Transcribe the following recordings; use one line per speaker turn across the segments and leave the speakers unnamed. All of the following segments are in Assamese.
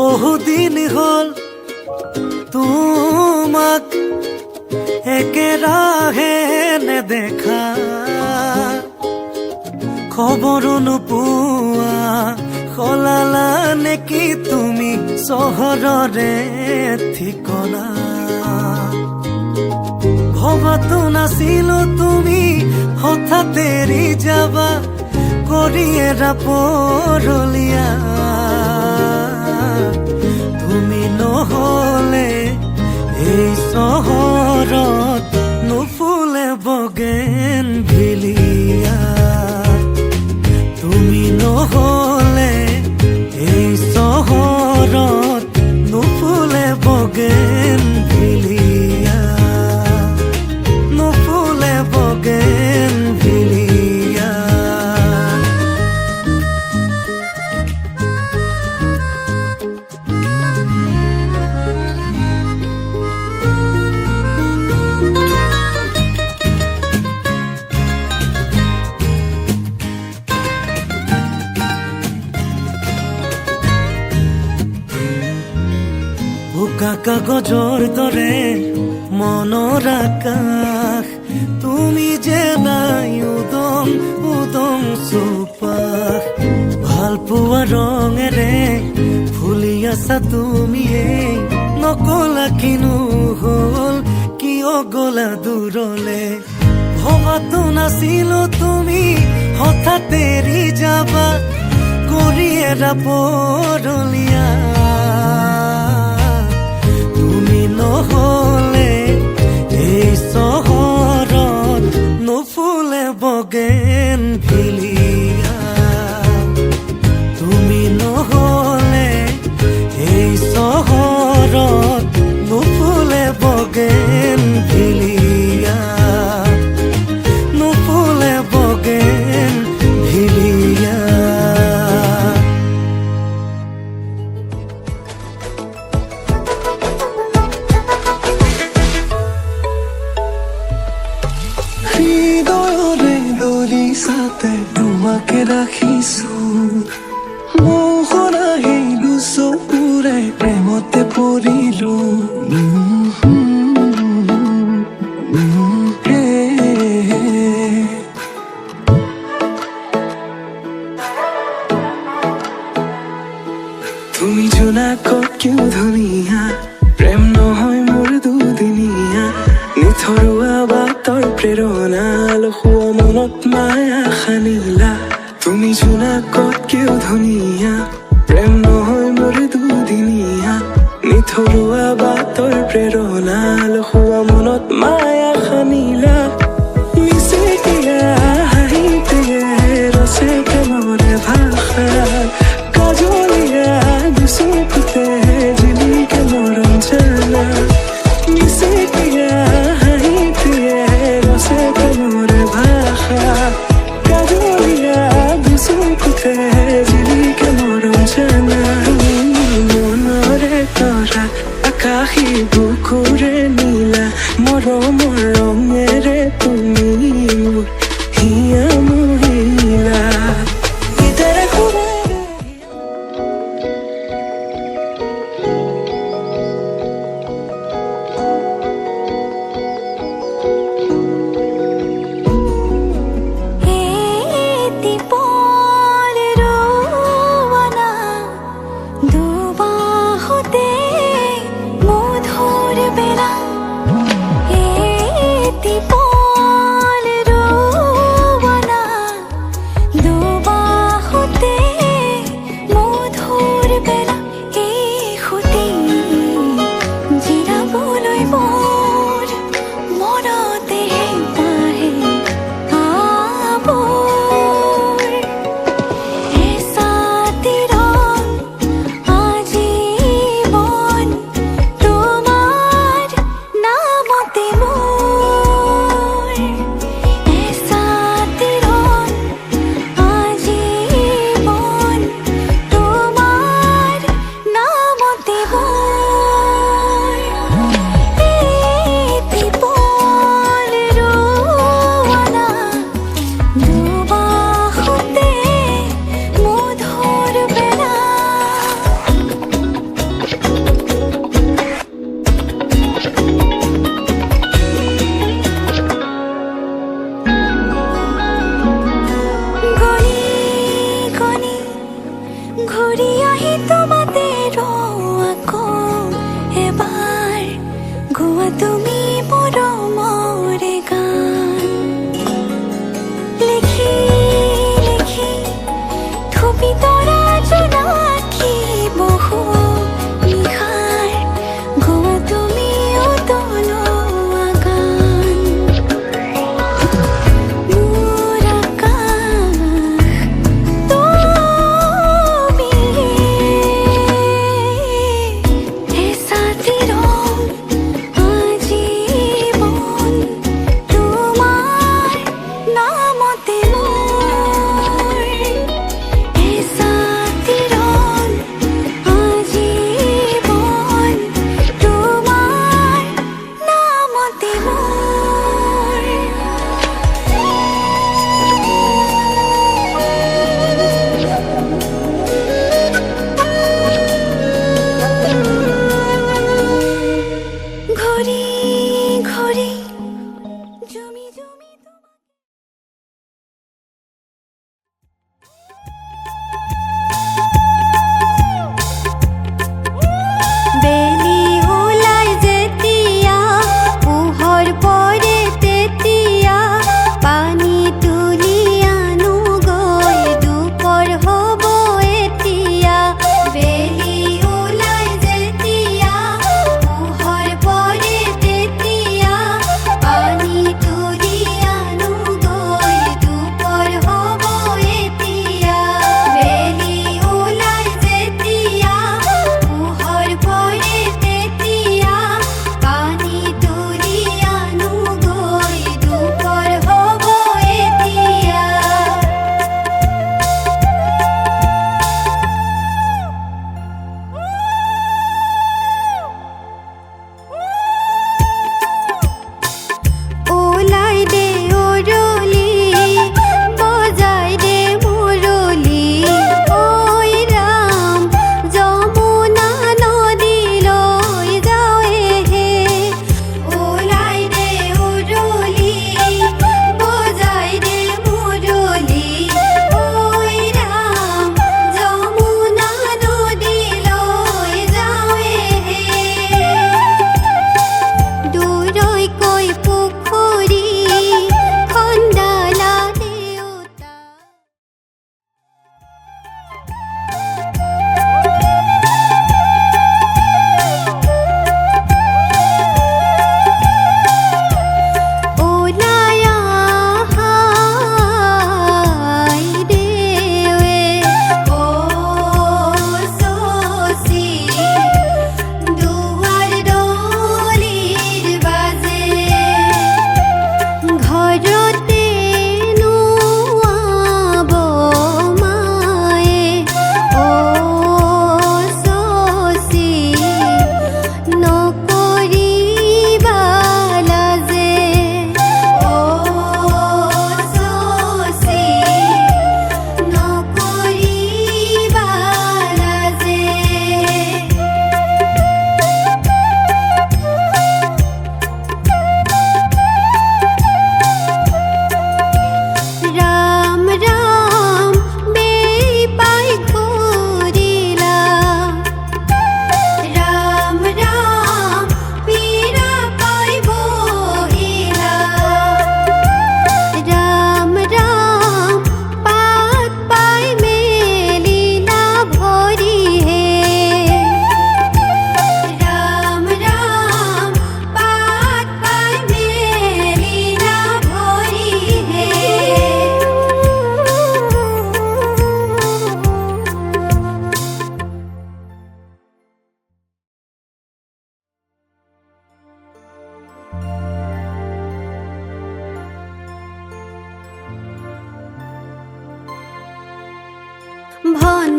বহুদিন হল তোমাক একেৰাহে নেদেখা, খবৰো নোপোৱা সলালা নেকি তুমি চহৰৰে ঠিকনা। ভবাতো নাছিলো তুমি হঠাৎ এৰি যাবা, কৰি এৰা পৰলীয়া। তুমি নহলে এই চহৰত নুফুলে বগেন ভিলিয়া। তুমি নহলে এই চহৰত নুফুলে বগেন ভিলিয়া, নুফুলে বগেন ভিলিয়া। বোকা কাগজৰ দৰে মনৰ আকাশ, তুমি যে নাই উদং উদং চৌপাশ। ভাল পোৱা ৰঙেৰে ফুলি আছা তুমিয়ে, নকলা কিনো হল কিয় গলা দূৰলে। ভবাতো নাছিলো তুমি হঠাৎ এৰি যাবা, কৰি এৰা পৰলীয়া। নহলে এই চহৰত নুফুলে বগেন ভিলিয়া। তুমি নহলে এই চহৰত নুফুলে বগেন ভিলিয়া, নুফুলে বগেন ভিলিয়া।
হৃদয়ৰে দলিছাতে তোমাকে ৰাখিছো, মোহৰা আহিলো চকুৰে প্ৰেমতে পৰিলো। তুমি জোনাকত কিয় ধুনীয়া, প্ৰেম নহয় মোৰ দুদিনীয়া। নিথৰুৱা বাটৰ প্ৰেৰণা, লখুৱা মনত মায়া সানিলা। তুমি জোনাকত কিয় ধুনীয়া, প্ৰেম নহয় মোৰ দুদিনীয়া। নিথৰুৱা বাটৰ প্ৰেৰণা, লখুৱা মনত মায়া সানিলা। মিচিকিয়া হাঁহিতে ৰচে প্ৰেমৰে ভাষা, কাজলীয়া দুচকুতে জিলিকে মৰম জানা। মিচিকিয়া হাঁহিতে ৰচে প্ৰেমৰে ভাষা, কাজলীয়া দুচকুতে জিলিকে মৰম জানা। মনৰে তৰা আকাশী বুকুৰে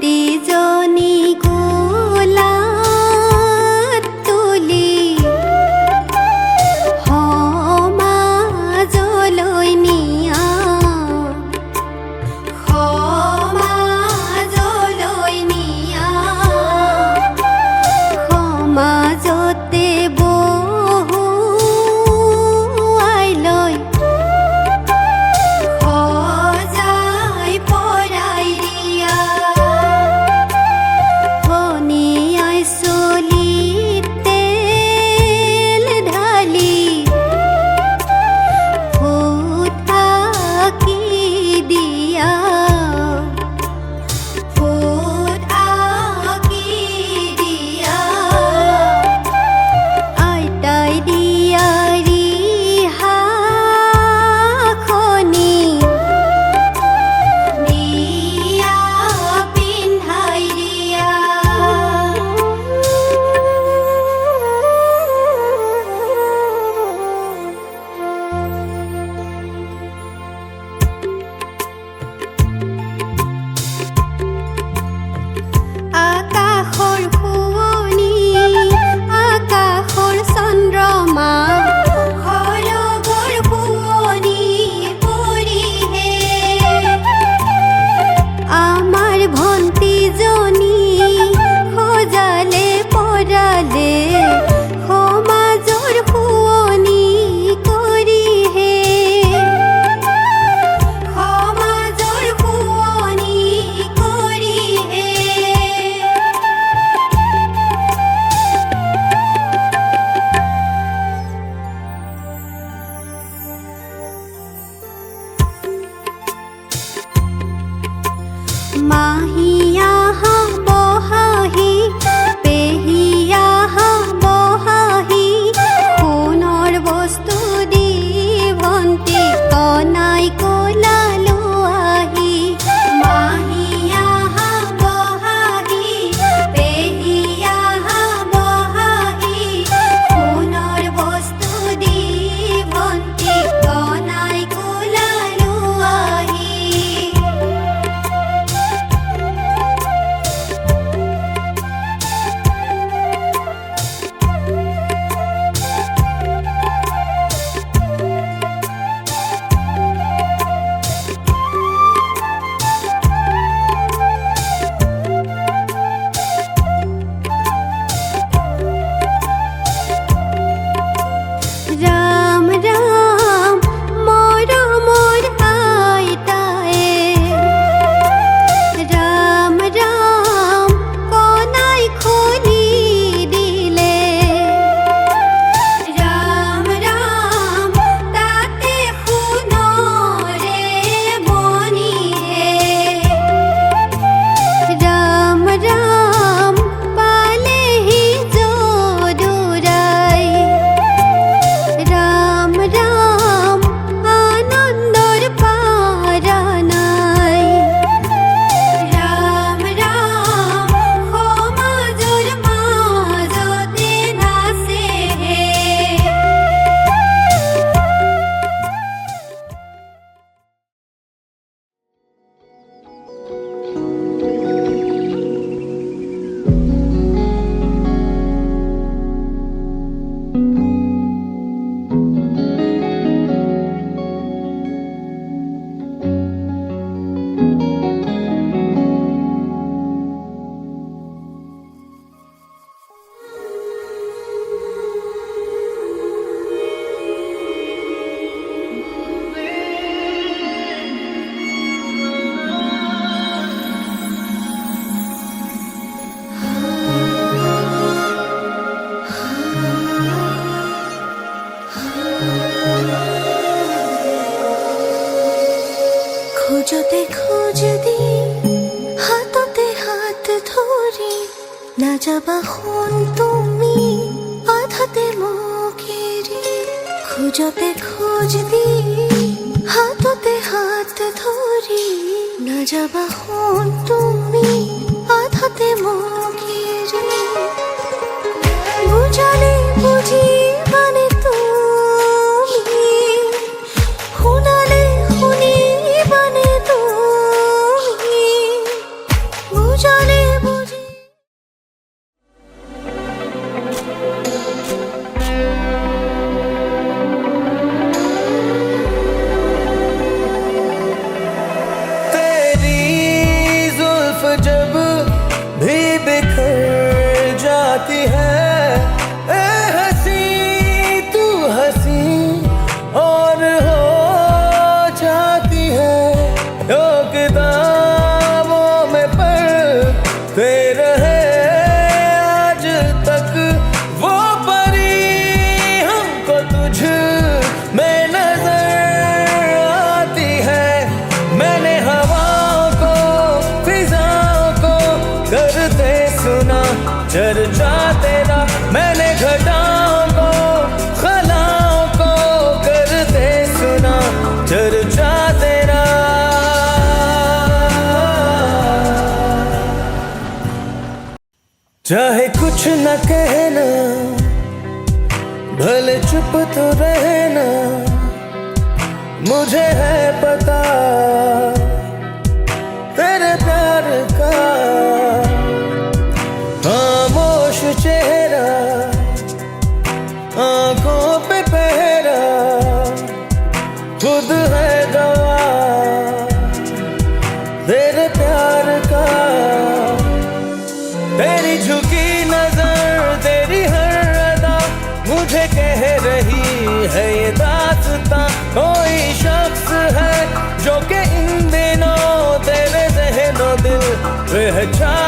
ভণ্টিজনী কোলাত তুলি সমাজলৈ নিয়া সমাজতে বহুৱাই লৈ সজাই পৰাই দিয়া ধনিয়াই চুলিত তেল ঢালি ফুট আঁকি দিয়া ফুট আঁকি দিয়া আইতাই দিয়া ৰিহাখনি নিয়া পিন্ধাই দিয়া আকাশৰ শুৱনি আকাশৰ চন্দ্ৰমা সৰগৰ শুৱনি পৰিহে আমাৰ ভণ্টিজনী সজালে পৰালে সমাজৰ শুৱনি কৰিহে সমাজৰ শুৱনি কৰিহে মাহীয়া বহাহি পেহীয়া বহাহি সোণৰ বস্তু দি ভণ্টি কনাই কলালো আহি মাহীয়া বহাহি পেহীয়া বহাহি সোণৰ বস্তু দি ভণ্টি কনাই কলালো আহি ৰাম ৰাম মৰমৰ আইতায়ে ৰাম ৰাম কনাই খুলি দিলে ৰাম ৰাম তাতে সোণৰে বনিহে ৰাম ৰাম পালেহি যদুৰাই ৰাম ৰাম আনন্দৰ পাৰা নাই ৰাম ৰাম সমাজৰ মাজতে নাচেহে খোজতে খোজ দি হাততে হাত ধৰি নাযাবা সোণ তুমি আধাতে মোক এৰি খোজতে খোজ দি হাততে হাত ধৰি নাযাবা সোণ তুমি আধাতে মোক এৰি বুজালে বুজিবানে তুমি শুনালে শুনিবানে তুমি বুজা
चर्चा तेरा मैंने घटाओं को खलाओं को करते सुना चर्चा तेरा। चाहे कुछ न कहना भले चुप तो रहना, मुझे है पता तेरे प्यार का। खामोश चेहरा आंखों पे पहरा, खुद है गवाह तेरे प्यार का। तेरी झुकी नजर तेरी हर अदा मुझे कह रही है ये दास्तां। कोई शख्स है जो कि इन दिनों तेरे ज़हन-ओ-दिल पहचान